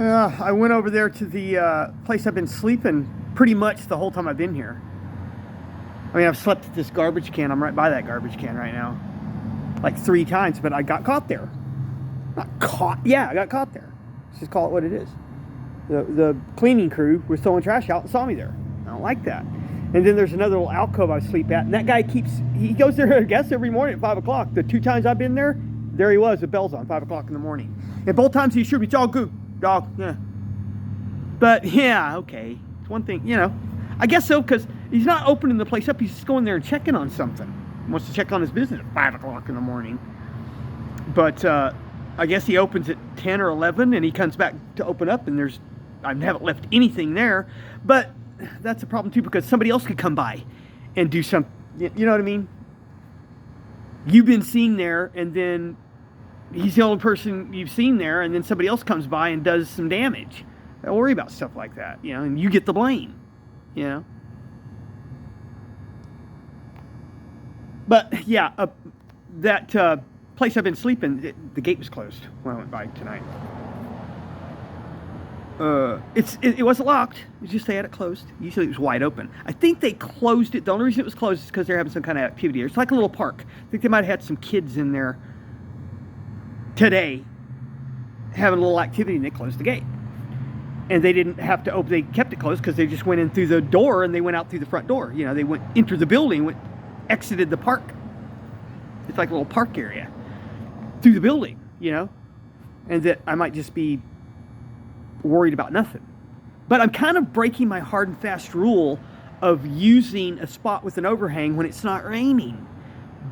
I went over there to the place I've been sleeping pretty much the whole time I've been here. I mean, I've slept at this garbage can. I'm right by that garbage can right now. Like 3 times, but I got caught there. Not caught. Yeah, I got caught there. Let's just call it what it is. The cleaning crew was throwing trash out and saw me there. I don't like that. And then there's another little alcove I sleep at, and that guy he goes there, I guess, every morning at 5 o'clock. The 2 times I've been there he was, the bell's on, 5 o'clock in the morning. And both times he assured me, it's all good, dog, yeah. But, yeah, okay. It's one thing, I guess so, because he's not opening the place up, he's just going there and checking on something. He wants to check on his business at 5 o'clock in the morning. But, I guess he opens at 10 or 11, and he comes back to open up, and I haven't left anything there. But that's a problem too, because somebody else could come by and do something. You know what I mean? You've been seen there, and then he's the only person you've seen there, and then somebody else comes by and does some damage. Don't worry about stuff like that, and you get the blame, But yeah, that place I've been sleeping, the gate was closed when I went by tonight. It wasn't locked. It was just they had it closed. Usually it was wide open. I think they closed it. The only reason it was closed is because they're having some kind of activity. It's like a little park. I think they might have had some kids in there today having a little activity, and they closed the gate. And they didn't have to open. They kept it closed because they just went in through the door and they went out through the front door. They entered the building, exited the park. It's like a little park area through the building, and that I might just be worried about nothing. But I'm kind of breaking my hard and fast rule of using a spot with an overhang when it's not raining.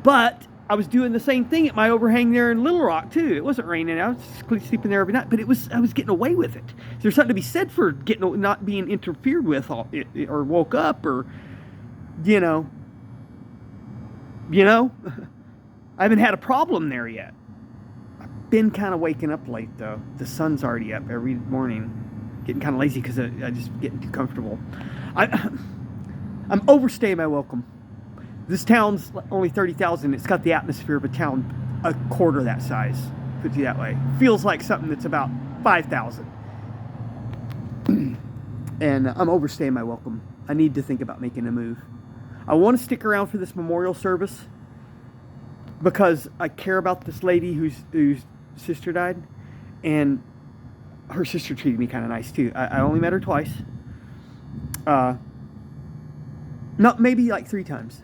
But I was doing the same thing at my overhang there in Little Rock too. It wasn't raining. I was sleeping there every night, but I was getting away with it. There's something to be said for not being interfered with or woke up or I haven't had a problem there yet. Been kind of waking up late though. The sun's already up every morning. Getting kind of lazy because I just getting too comfortable. I'm overstaying my welcome. This town's only 30,000. It's got the atmosphere of a town a quarter that size. Put it that way. Feels like something that's about 5,000. And I'm overstaying my welcome. I need to think about making a move. I want to stick around for this memorial service because I care about this lady whose sister died, and her sister treated me kind of nice too. I only met her twice. Not maybe like 3 times.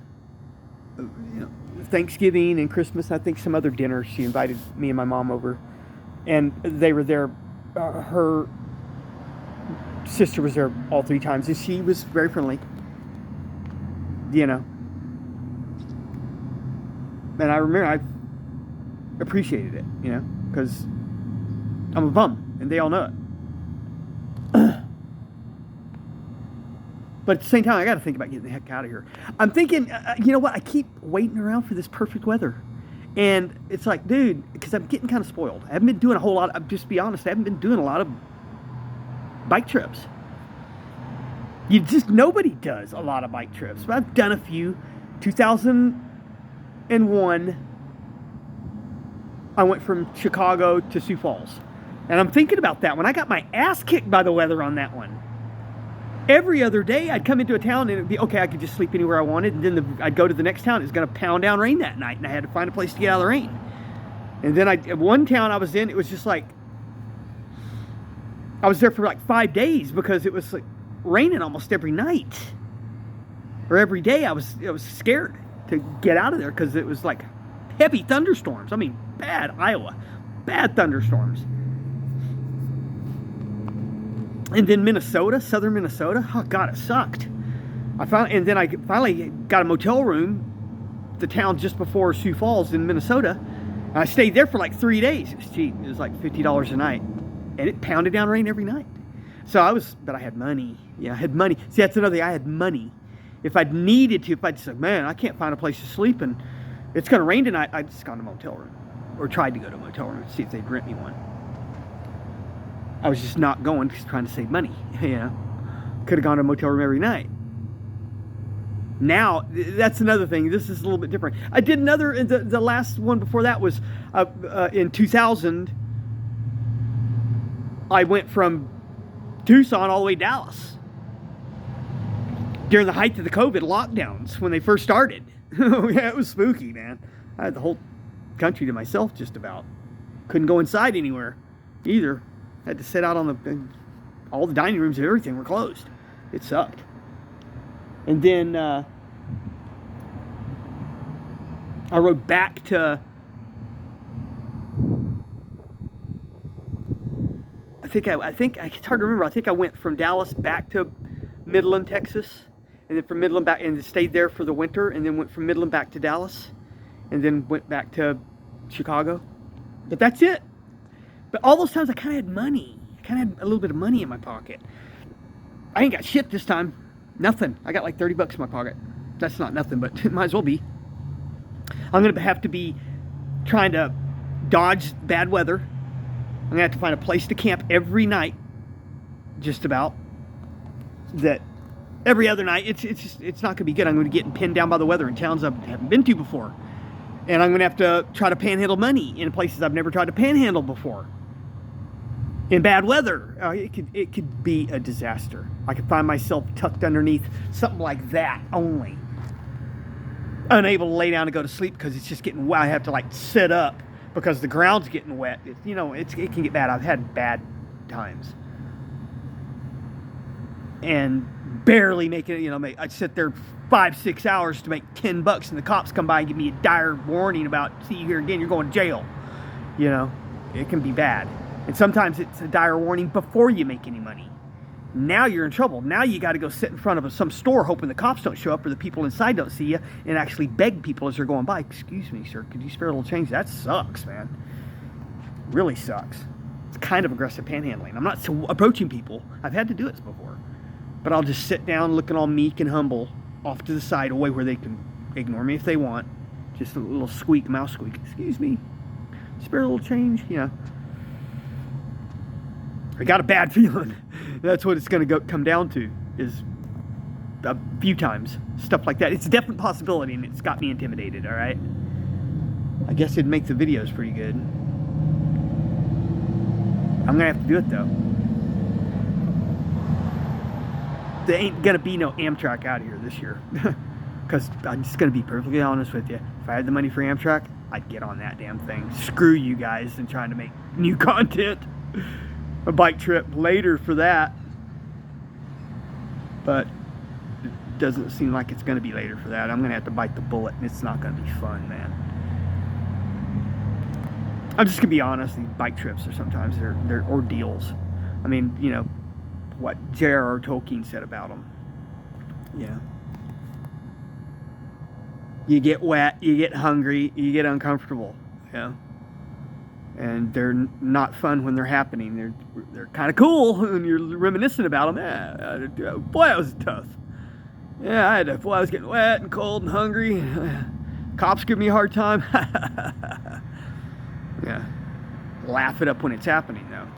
Thanksgiving and Christmas. I think some other dinner. She invited me and my mom over, and they were there. Her sister was there all 3 times, and she was very friendly. And I remember I appreciated it, because I'm a bum, and they all know it. But at the same time, I got to think about getting the heck out of here. I'm thinking, you know what? I keep waiting around for this perfect weather. And it's like, dude, because I'm getting kind of spoiled. I haven't been doing a whole lot. Just be honest, I haven't been doing a lot of bike trips. Nobody does a lot of bike trips. But I've done a few. 2001, I went from Chicago to Sioux Falls. And I'm thinking about that one. I got my ass kicked by the weather on that one. Every other day, I'd come into a town and it'd be, okay, I could just sleep anywhere I wanted. And then I'd go to the next town. It was going to pound down rain that night. And I had to find a place to get out of the rain. And then one town I was in, it was just like, I was there for like 5 days because it was like raining almost every night. Or every day. I was scared to get out of there because it was like heavy thunderstorms. I mean, bad Iowa. Bad thunderstorms. And then Minnesota, southern Minnesota. Oh, God, it sucked. And then I finally got a motel room, the town just before Sioux Falls in Minnesota. And I stayed there for like 3 days. It was cheap. It was like $50 a night. And it pounded down rain every night. But I had money. Yeah, I had money. See, that's another thing. I had money. If I'd needed to, if I'd said, man, I can't find a place to sleep and it's going to rain tonight, I'd just gone to a motel room. Or tried to go to a motel room to see if they'd rent me one. I was just not going, just trying to save money, Could have gone to a motel room every night. Now, that's another thing. This is a little bit different. I did another, the last one before that was in 2000. I went from Tucson all the way to Dallas during the height of the COVID lockdowns when they first started. Yeah, it was spooky, man. I had the whole country to myself just about. Couldn't go inside anywhere either. Had to sit out on the, all the dining rooms and everything were closed. It sucked. And then I rode back to, I think it's hard to remember. I think I went from Dallas back to Midland, Texas, and then from Midland back, and stayed there for the winter, and then went from Midland back to Dallas, and then went back to Chicago. But that's it. But all those times I kind of had money. I kind of had a little bit of money in my pocket. I ain't got shit this time. Nothing. I got like 30 bucks in my pocket. That's not nothing, but it might as well be. I'm going to have to be trying to dodge bad weather. I'm going to have to find a place to camp every night, just about. That every other night, it's not going to be good. I'm going to get pinned down by the weather in towns I haven't been to before. And I'm going to have to try to panhandle money in places I've never tried to panhandle before. In bad weather, it could be a disaster. I could find myself tucked underneath something like that only. Unable to lay down and go to sleep because it's just getting wet. I have to like sit up because the ground's getting wet. It can get bad. I've had bad times. And barely making it, I'd sit there 5-6 hours to make 10 bucks and the cops come by and give me a dire warning about, see you here again, you're going to jail. It can be bad. And sometimes it's a dire warning before you make any money. Now you're in trouble. Now you got to go sit in front of some store hoping the cops don't show up or the people inside don't see you and actually beg people as they're going by, excuse me, sir, could you spare a little change? That sucks, man. Really sucks. It's kind of aggressive panhandling. I'm not approaching people. I've had to do it before. But I'll just sit down looking all meek and humble off to the side away where they can ignore me if they want. Just a little squeak, mouse squeak. Excuse me. Spare a little change? I got a bad feeling. That's what it's going to come down to, is a few times. Stuff like that. It's a definite possibility, and it's got me intimidated, all right? I guess it'd make the videos pretty good. I'm going to have to do it, though. There ain't going to be no Amtrak out here this year. Because I'm just going to be perfectly honest with you. If I had the money for Amtrak, I'd get on that damn thing. Screw you guys and trying to make new content. A bike trip later for that. But it doesn't seem like it's going to be later for that. I'm going to have to bite the bullet, and it's not going to be fun, man. I'm just going to be honest. These bike trips are sometimes they're ordeals. I mean, what J.R.R. Tolkien said about them. You get wet, you get hungry, you get uncomfortable. And they're not fun when they're happening. They're kind of cool when you're reminiscing about them. Boy, that was tough. I was getting wet and cold and hungry. Cops give me a hard time. Laugh it up when it's happening, though.